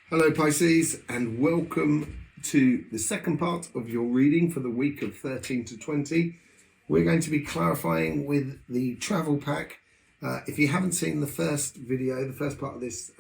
Hello Pisces, and welcome to the second part of your reading for the week of 13 to 20. We're going to be clarifying with the travel pack. If you haven't seen the first video, the first part of this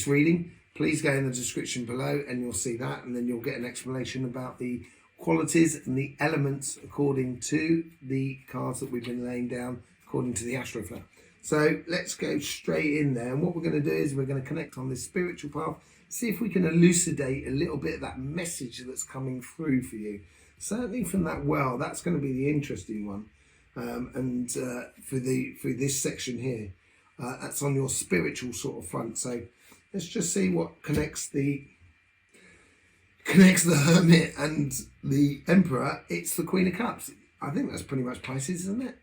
reading, please go in the description below and you'll see that, and then you'll get an explanation about the qualities and the elements according to the cards that we've been laying down according to the Astroflower. So let's go straight in there, and what we're going to do is we're going to connect on this spiritual path, see if we can elucidate a little bit of that message that's coming through for you. Certainly from that well, that's going to be the interesting one. For this section here, that's on your spiritual sort of front. So let's just see what connects the Hermit and the Emperor. It's the Queen of Cups. I think that's pretty much Pisces, isn't it?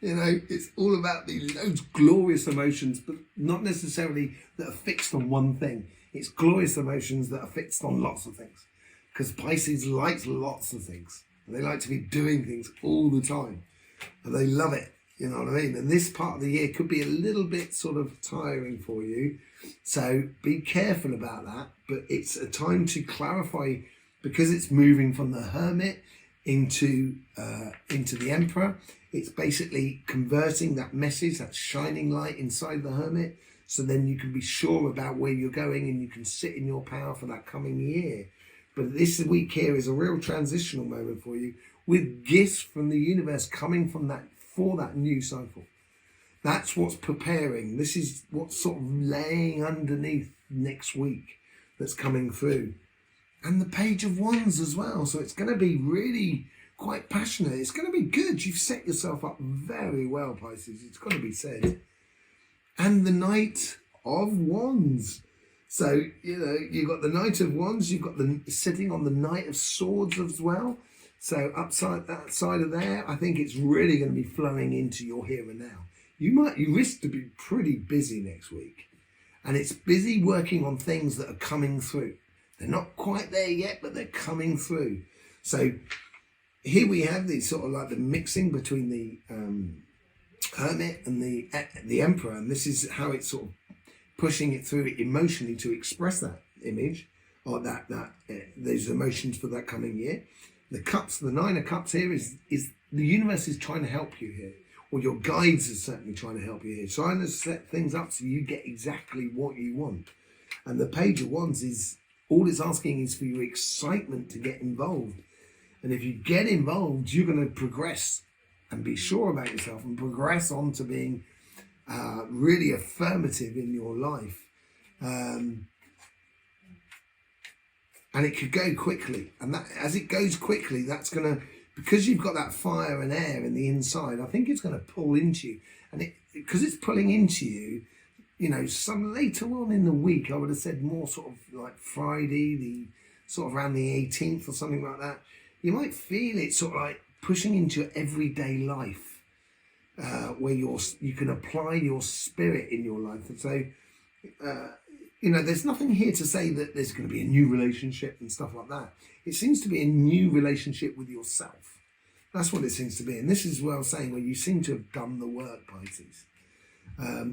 You know, it's all about those glorious emotions, but not necessarily that are fixed on one thing. It's glorious emotions that are fixed on lots of things. Because Pisces likes lots of things. And they like to be doing things all the time. And they love it, you know what I mean? And this part of the year could be a little bit sort of tiring for you. So be careful about that. But it's a time to clarify, because it's moving from the Hermit into the Emperor. It's basically converting that message, that shining light inside the Hermit, so then you can be sure about where you're going and you can sit in your power for that coming year. But this week here is a real transitional moment for you, with gifts from the universe coming from that for that new cycle. That's what's preparing. This is what's sort of laying underneath next week that's coming through. And the Page of Wands as well. So it's going to be really quite passionate. It's going to be good. You've set yourself up very well, Pisces. It's got to be said. And the Knight of Wands. So, you know, you've got the Knight of Wands. You've got the sitting on the Knight of Swords as well. So upside that side of there, I think it's really going to be flowing into your here and now. You risk to be pretty busy next week. And it's busy working on things that are coming through. They're not quite there yet, but they're coming through. So here we have these sort of like the mixing between the Hermit and the Emperor, and this is how it's sort of pushing it through emotionally to express that image or that those emotions for that coming year. The Cups, the Nine of Cups here is the universe is trying to help you here, or your guides are certainly trying to help you here, trying to set things up so you get exactly what you want. And the Page of Wands is all it's asking is for your excitement to get involved. And if you get involved, you're going to progress and be sure about yourself and progress on to being really affirmative in your life. And it could go quickly. And that, as it goes quickly, that's going to, because you've got that fire and air in the inside, I think it's going to pull into you. And because it's pulling into you, you know, some later on in the week, I would have said more sort of like Friday, the sort of around the 18th or something like that. You might feel it sort of like pushing into your everyday life, where you can apply your spirit in your life. And so, you know, there's nothing here to say that there's going to be a new relationship and stuff like that. It seems to be a new relationship with yourself. That's what it seems to be. And this is what I was saying, where you seem to have done the work, Pisces.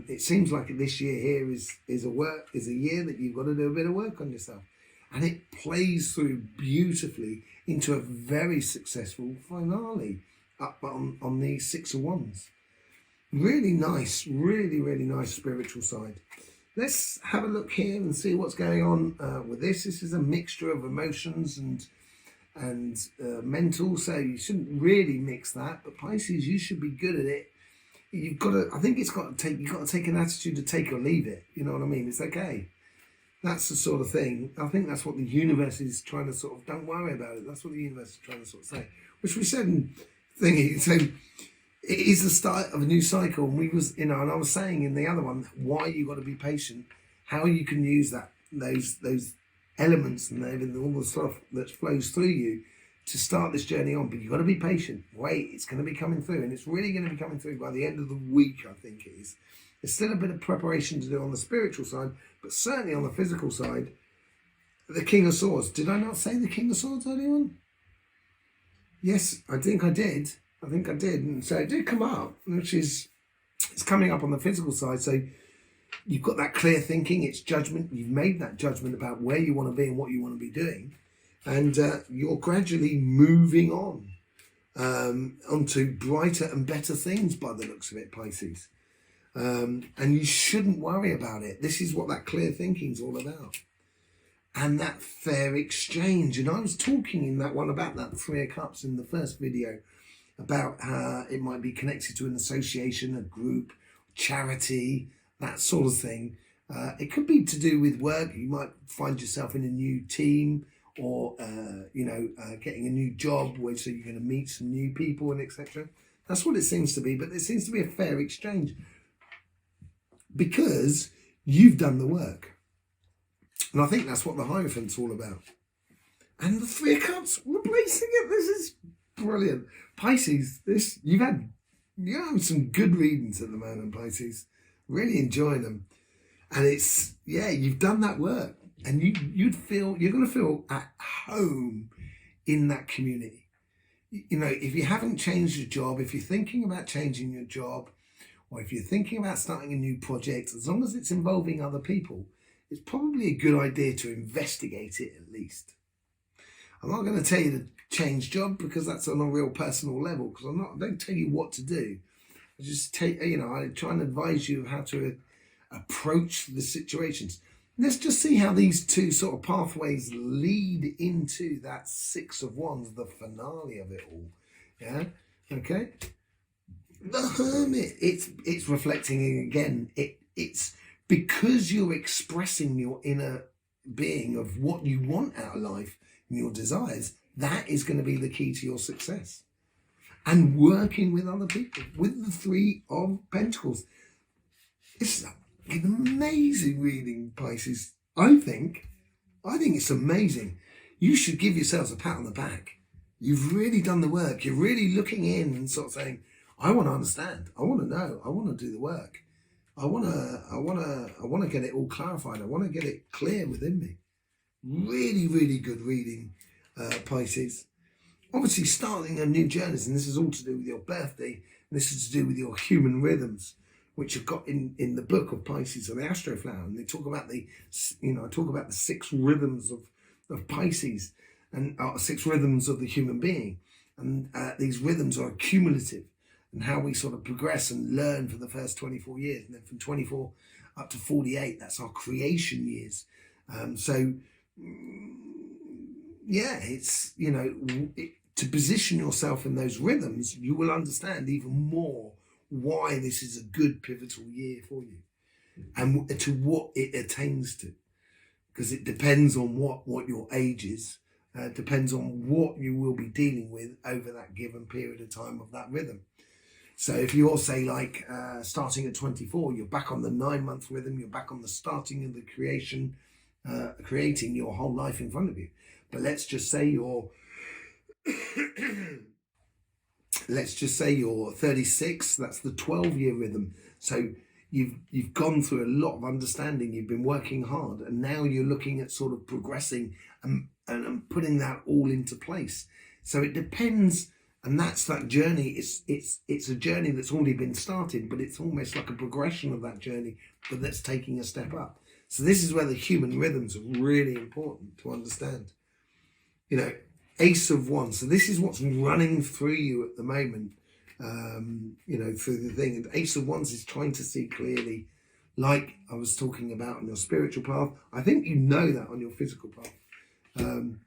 It seems like this year here is a year that you've got to do a bit of work on yourself. And it plays through beautifully into a very successful finale up on the Six of Wands. Really nice, really, really nice spiritual side. Let's have a look here and see what's going on with this. This is a mixture of emotions and mental, so you shouldn't really mix that. But Pisces, you should be good at it. You've got to, I think you've got to take an attitude to take or leave it. You know what I mean? It's okay. That's the sort of thing. I think that's what the universe is trying to sort of, don't worry about it. That's what the universe is trying to sort of say. Which we said in thingy. So it is the start of a new cycle. And we was, you know, and I was saying in the other one, why you got to be patient, how you can use those elements and all the stuff that flows through you to start this journey on. But you've got to be patient. Wait, it's going to be coming through. And it's really going to be coming through by the end of the week, I think it is. There's still a bit of preparation to do on the spiritual side, but certainly on the physical side, the King of Swords. Did I not say the King of Swords earlier on? Yes, I think I did. And so it did come up, which is, it's coming up on the physical side. So You've got that clear thinking, it's judgment. You've made that judgment about where you want to be and what you want to be doing. And you're gradually moving on onto brighter and better things by the looks of it, Pisces. And you shouldn't worry about it. This is what that clear thinking is all about. And that fair exchange. And I was talking in that one about that Three of Cups in the first video, about how it might be connected to an association, a group, charity, that sort of thing. It could be to do with work. You might find yourself in a new team, or getting a new job where so you're going to meet some new people and etc. That's what it seems to be. But there seems to be a fair exchange because you've done the work. And I think that's what the Hierophant's all about. And the Three of Cups replacing it. This is brilliant. Pisces, you've had some good readings at the moment, Pisces. Really enjoying them. And it's, you've done that work. And you're going to feel at home in that community. You know, if you haven't changed your job, if you're thinking about changing your job, or if you're thinking about starting a new project, as long as it's involving other people, it's probably a good idea to investigate it at least. I'm not going to tell you to change job because that's on a real personal level, because I don't tell you what to do. I just I try and advise you how to approach the situations. Let's just see how these two sort of pathways lead into that Six of Wands, the finale of it all. Yeah, okay. The Hermit, it's reflecting again. It's because you're expressing your inner being of what you want out of life and your desires. That is going to be the key to your success. And working with other people, with the Three of Pentacles. It's an amazing reading, Pisces. I think it's amazing. You should give yourselves a pat on the back. You've really done the work. You're really looking in and sort of saying, I want to understand. I want to know. I want to do the work. I want to get it all clarified. I want to get it clear within me. Really, really good reading, Pisces. Obviously, starting a new journey, and this is all to do with your birthday. And this is to do with your human rhythms, which you've got in the book of Pisces or the Astroflower. And they talk about I talk about the 6 rhythms of Pisces and 6 rhythms of the human being. And these rhythms are cumulative, and how we sort of progress and learn for the first 24 years. And then from 24 up to 48, that's our creation years. It's, to position yourself in those rhythms, you will understand even more why this is a good pivotal year for you and to what it attains to. Because it depends on what your age is, depends on what you will be dealing with over that given period of time of that rhythm. So if you're, say, starting at 24, you're back on the 9-month rhythm, you're back on the starting of the creation, creating your whole life in front of you. But let's just say you're 36, that's the 12-year rhythm. So you've gone through a lot of understanding, you've been working hard, and now you're looking at sort of progressing and putting that all into place. So it depends. And that's that journey. It's a journey that's already been started, but it's almost like a progression of that journey, but that's taking a step up. So this is where the human rhythms are really important to understand. Ace of Wands. So this is what's running through you at the moment, through the thing. And Ace of Wands is trying to see clearly, like I was talking about on your spiritual path. I think you know that on your physical path. And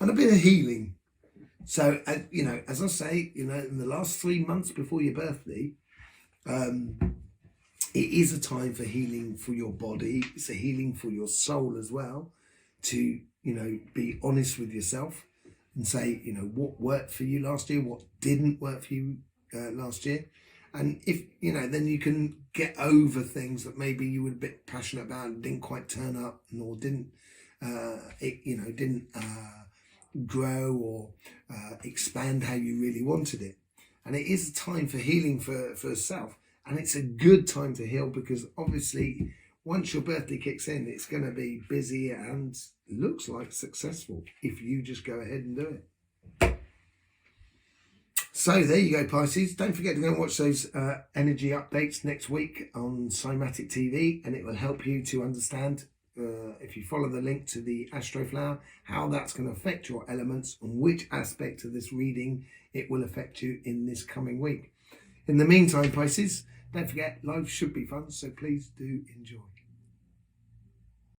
a bit of healing. So, as I say, in the last 3 months before your birthday, it is a time for healing for your body. It's a healing for your soul as well, to, be honest with yourself and say, what worked for you last year, what didn't work for you last year. And if, then you can get over things that maybe you were a bit passionate about and didn't quite turn up, or didn't grow or expand how you really wanted it. And it is a time for healing for self, and it's a good time to heal, because obviously once your birthday kicks in, it's going to be busy and looks like successful if you just go ahead and do it. So there you go, Pisces. Don't forget to go and watch those energy updates next week on Somatic TV, and it will help you to understand, if you follow the link to the Astroflower, how that's going to affect your elements and which aspect of this reading it will affect you in this coming week. In the meantime, Pisces, don't forget, life should be fun, so please do enjoy.